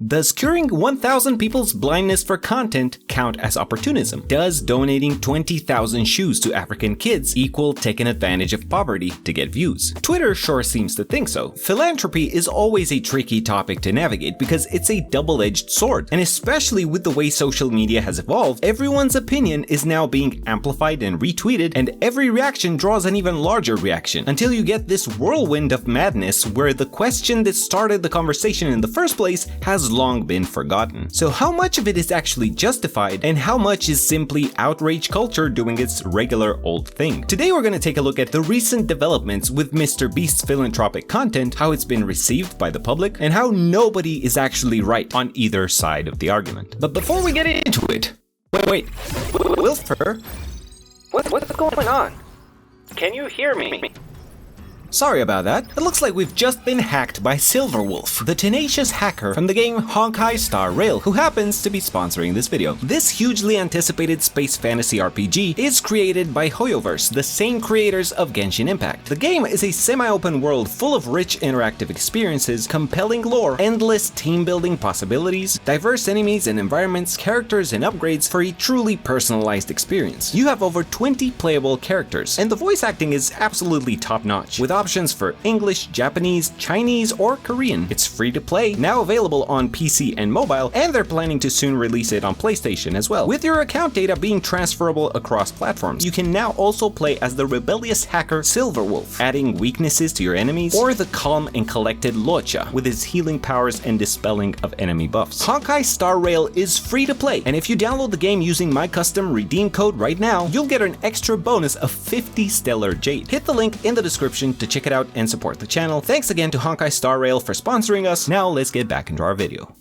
Does curing 1,000 people's blindness for content count as opportunism? Does donating 20,000 shoes to African kids equal taking advantage of poverty to get views? Twitter sure seems to think so. Philanthropy is always a tricky topic to navigate because it's a double-edged sword, and especially with the way social media has evolved, everyone's opinion is now being amplified and retweeted, and every reaction draws an even larger reaction, until you get this whirlwind of madness where the question that started the conversation in the first place has long been forgotten. So how much of it is actually justified, and how much is simply outrage culture doing its regular old thing? Today we're going to take a look at the recent developments with MrBeast's philanthropic content, how it's been received by the public, and how nobody is actually right on either side of the argument. But before we get into it, wait, Wilfer, what's going on? Can you hear me? Sorry about that. It looks like we've just been hacked by Silverwolf, the tenacious hacker from the game Honkai Star Rail, who happens to be sponsoring this video. This hugely anticipated space fantasy RPG is created by Hoyoverse, the same creators of Genshin Impact. The game is a semi-open world full of rich interactive experiences, compelling lore, endless team-building possibilities, diverse enemies and environments, characters and upgrades for a truly personalized experience. You have over 20 playable characters, and the voice acting is absolutely top-notch, with options for English, Japanese, Chinese, or Korean. It's free to play, now available on PC and mobile, and they're planning to soon release it on PlayStation as well. With your account data being transferable across platforms, you can now also play as the rebellious hacker Silverwolf, adding weaknesses to your enemies, or the calm and collected Locha, with his healing powers and dispelling of enemy buffs. Honkai Star Rail is free to play, and if you download the game using my custom redeem code right now, you'll get an extra bonus of 50 Stellar Jade. Hit the link in the description to check it out and support the channel. Thanks again to Honkai Star Rail for sponsoring us. Now let's get back into our video.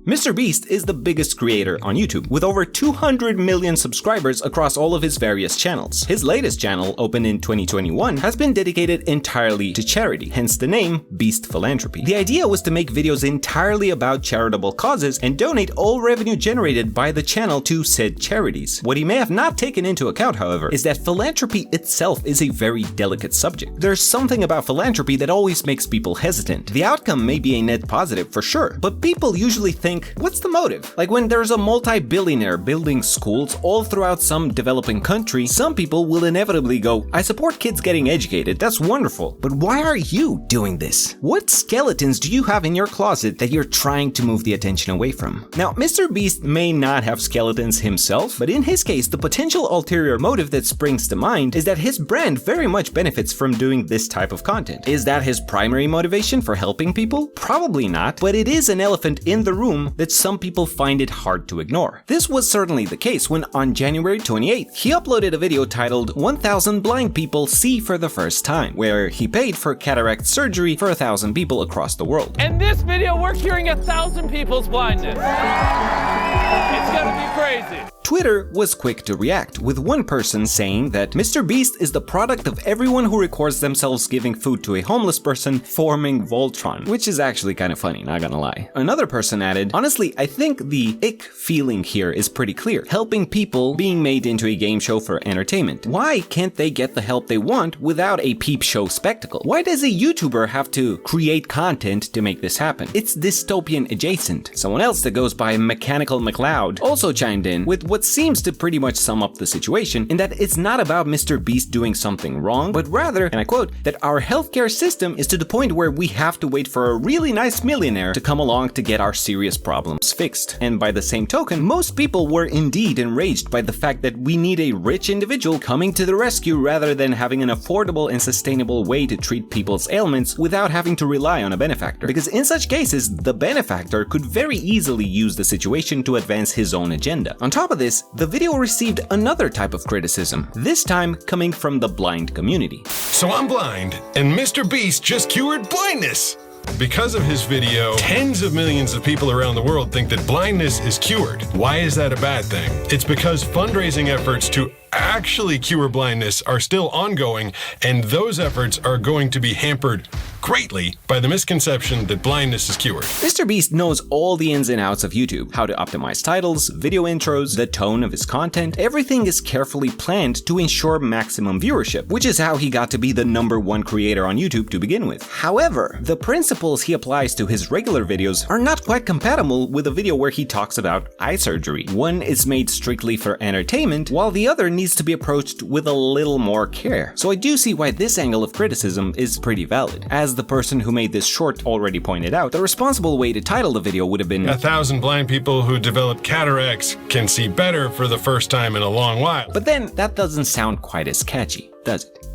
MrBeast is the biggest creator on YouTube, with over 200 million subscribers across all of his various channels. His latest channel, opened in 2021, has been dedicated entirely to charity, hence the name Beast Philanthropy. The idea was to make videos entirely about charitable causes and donate all revenue generated by the channel to said charities. What he may have not taken into account, however, is that philanthropy itself is a very delicate subject. There's something about philanthropy that always makes people hesitant. The outcome may be a net positive for sure, but people usually think, what's the motive? Like when there's a multi-billionaire building schools all throughout some developing country, some people will inevitably go, I support kids getting educated, that's wonderful, but why are you doing this? What skeletons do you have in your closet that you're trying to move the attention away from? Now, MrBeast may not have skeletons himself, but in his case, the potential ulterior motive that springs to mind is that his brand very much benefits from doing this type of content. Is that his primary motivation for helping people? Probably not, but it is an elephant in the room that some people find it hard to ignore. This was certainly the case when on January 28th, he uploaded a video titled 1,000 Blind People See for the First Time, where he paid for cataract surgery for 1,000 people across the world. In this video, we're curing 1,000 people's blindness. It's gonna be crazy. Twitter was quick to react, with one person saying that MrBeast is the product of everyone who records themselves giving food to a homeless person forming Voltron, which is actually kind of funny, not gonna lie. Another person added, honestly, I think the ick feeling here is pretty clear. Helping people being made into a game show for entertainment. Why can't they get the help they want without a peep show spectacle? Why does a YouTuber have to create content to make this happen? It's dystopian adjacent. Someone else that goes by Mechanical McLeod also chimed in with what seems to pretty much sum up the situation, in that it's not about MrBeast doing something wrong, but rather, and I quote, that our healthcare system is to the point where we have to wait for a really nice millionaire to come along to get our serious problems fixed. And by the same token, most people were indeed enraged by the fact that we need a rich individual coming to the rescue rather than having an affordable and sustainable way to treat people's ailments without having to rely on a benefactor. Because in such cases, the benefactor could very easily use the situation to advance his own agenda. On top of this, the video received another type of criticism, this time coming from the blind community. So I'm blind, and MrBeast just cured blindness! Because of his video, tens of millions of people around the world think that blindness is cured. Why is that a bad thing? It's because fundraising efforts to actually cure blindness are still ongoing, and those efforts are going to be hampered greatly by the misconception that blindness is cured. MrBeast knows all the ins and outs of YouTube, how to optimize titles, video intros, the tone of his content. Everything is carefully planned to ensure maximum viewership, which is how he got to be the #1 creator on YouTube to begin with. However, the principles he applies to his regular videos are not quite compatible with a video where he talks about eye surgery. One is made strictly for entertainment, while the other needs to be approached with a little more care. So I do see why this angle of criticism is pretty valid. As the person who made this short already pointed out, the responsible way to title the video would have been 1,000 blind people who develop cataracts can see better for the first time in a long while. But then that doesn't sound quite as catchy, does it?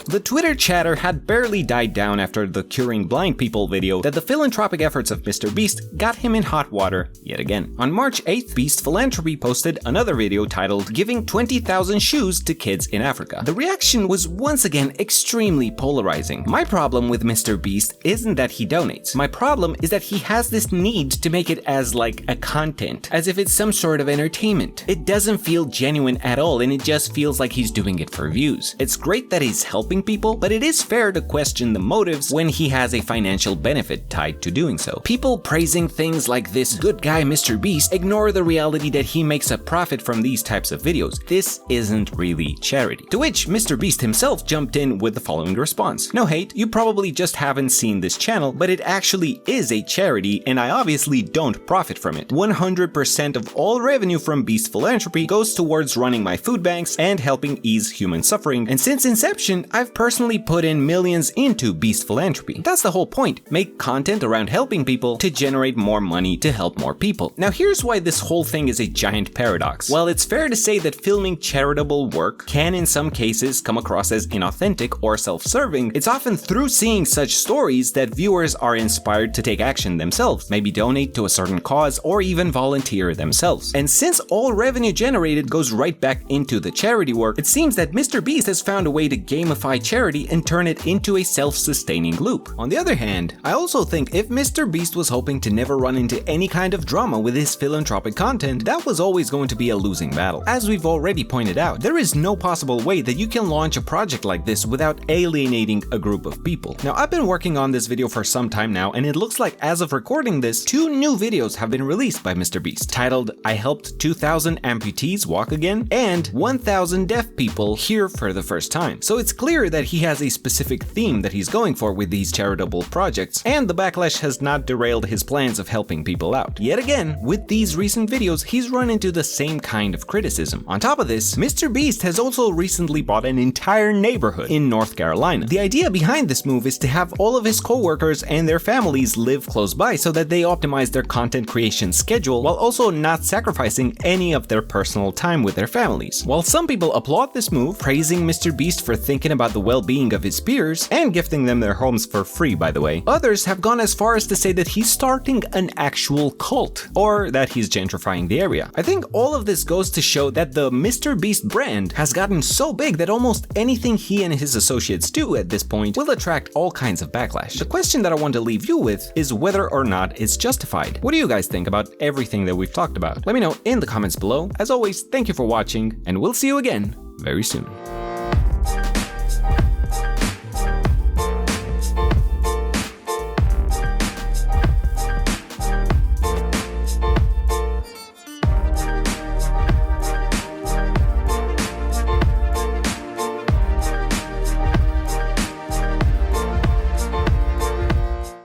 The Twitter chatter had barely died down after the Curing Blind People video that the philanthropic efforts of MrBeast got him in hot water yet again. On March 8th, Beast Philanthropy posted another video titled "Giving 20,000 Shoes to Kids in Africa." The reaction was once again extremely polarizing. My problem with MrBeast isn't that he donates. My problem is that he has this need to make it as like a content, as if it's some sort of entertainment. It doesn't feel genuine at all, and it just feels like he's doing it for views. It's great that he's helping people, but it is fair to question the motives when he has a financial benefit tied to doing so. People praising things like "this good guy MrBeast" ignore the reality that he makes a profit from these types of videos. This isn't really charity. To which MrBeast himself jumped in with the following response: "No hate, you probably just haven't seen this channel, but it actually is a charity and I obviously don't profit from it. 100% of all revenue from Beast Philanthropy goes towards running my food banks and helping ease human suffering, and since inception, I've personally put in millions into Beast Philanthropy. That's the whole point. Make content around helping people to generate more money to help more people." Now here's why this whole thing is a giant paradox. While it's fair to say that filming charitable work can in some cases come across as inauthentic or self-serving, it's often through seeing such stories that viewers are inspired to take action themselves, maybe donate to a certain cause or even volunteer themselves. And since all revenue generated goes right back into the charity work, it seems that MrBeast has found a way to gamify charity and turn it into a self-sustaining loop. On the other hand, I also think if MrBeast was hoping to never run into any kind of drama with his philanthropic content, that was always going to be a losing battle. As we've already pointed out, there is no possible way that you can launch a project like this without alienating a group of people. Now, I've been working on this video for some time now, and it looks like as of recording this, 2 new videos have been released by MrBeast, titled "I helped 2,000 amputees walk again" and "1,000 deaf people hear for the first time." So it's clear that he has a specific theme that he's going for with these charitable projects, and the backlash has not derailed his plans of helping people out. Yet again, with these recent videos, he's run into the same kind of criticism. On top of this, MrBeast has also recently bought an entire neighborhood in North Carolina. The idea behind this move is to have all of his co-workers and their families live close by so that they optimize their content creation schedule while also not sacrificing any of their personal time with their families. While some people applaud this move, praising MrBeast for thinking about the well-being of his peers and gifting them their homes for free, by the way, others have gone as far as to say that he's starting an actual cult, or that he's gentrifying the area. I think all of this goes to show that the MrBeast brand has gotten so big that almost anything he and his associates do at this point will attract all kinds of backlash. The question that I want to leave you with is whether or not it's justified. What do you guys think about everything that we've talked about? Let me know in the comments below. As always, thank you for watching, and we'll see you again very soon.